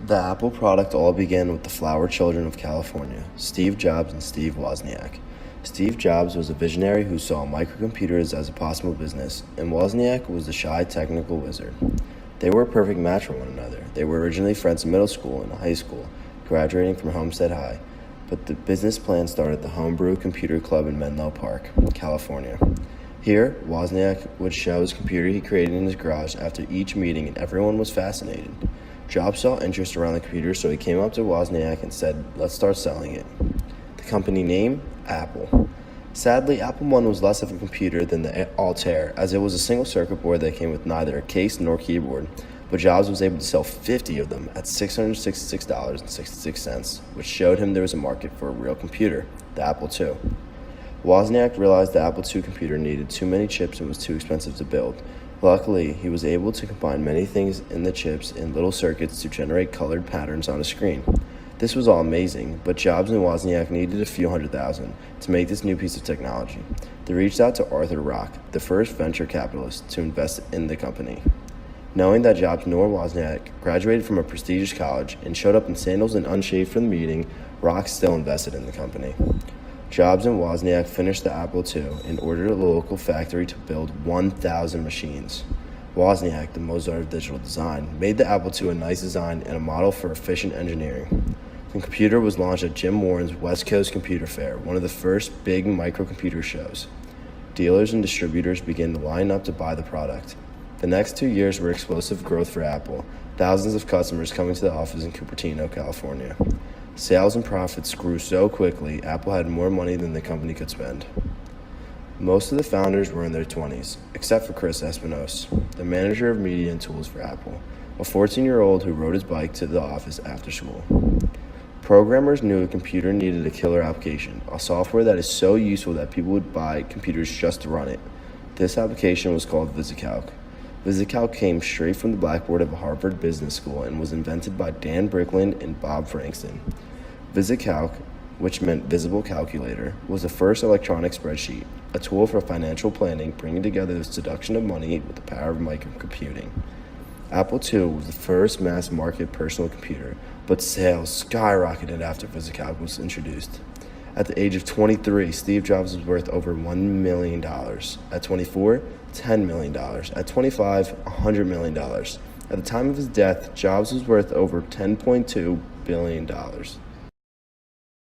The Apple product all began with the flower children of California, Steve Jobs and Steve Wozniak. Steve Jobs was a visionary who saw microcomputers as a possible business, and Wozniak was the shy technical wizard. They were a perfect match for one another. They were originally friends in middle school and high school, graduating from Homestead High, but the business plan started at the Homebrew Computer Club in Menlo Park, California. Here, Wozniak would show his computer he created in his garage after each meeting, and everyone was fascinated. Jobs saw interest around the computer, so he came up to Wozniak and said, "Let's start selling it." The company name? Apple. Sadly, Apple I was less of a computer than the Altair, as it was a single circuit board that came with neither a case nor keyboard, but Jobs was able to sell 50 of them at $666.66, which showed him there was a market for a real computer, the Apple II. Wozniak realized the Apple II computer needed too many chips and was too expensive to build. Luckily, he was able to combine many things in the chips in little circuits to generate colored patterns on a screen. This was all amazing, but Jobs and Wozniak needed a few $100,000 to make this new piece of technology. They reached out to Arthur Rock, the first venture capitalist, to invest in the company. Knowing that Jobs nor Wozniak graduated from a prestigious college and showed up in sandals and unshaved for the meeting, Rock still invested in the company. Jobs and Wozniak finished the Apple II and ordered a local factory to build 1,000 machines. Wozniak, the Mozart of digital design, made the Apple II a nice design and a model for efficient engineering. The computer was launched at Jim Warren's West Coast Computer Fair, one of the first big microcomputer shows. Dealers and distributors began to line up to buy the product. The next 2 years were explosive growth for Apple, thousands of customers coming to the office in Cupertino, California. Sales and profits grew so quickly, Apple had more money than the company could spend. Most of the founders were in their 20s, except for Chris Espinosa, the manager of media and tools for Apple, a 14-year-old who rode his bike to the office after school. Programmers knew a computer needed a killer application, a software that is so useful that people would buy computers just to run it. This application was called VisiCalc. VisiCalc came straight from the blackboard of Harvard Business School and was invented by Dan Brickland and Bob Frankston. VisiCalc, which meant visible calculator, was the first electronic spreadsheet, a tool for financial planning, bringing together the seduction of money with the power of microcomputing. Apple II was the first mass-market personal computer, but sales skyrocketed after VisiCalc was introduced. At the age of 23, Steve Jobs was worth over $1 million. At 24, $10 million. At 25, $100 million. At the time of his death, Jobs was worth over $10.2 billion.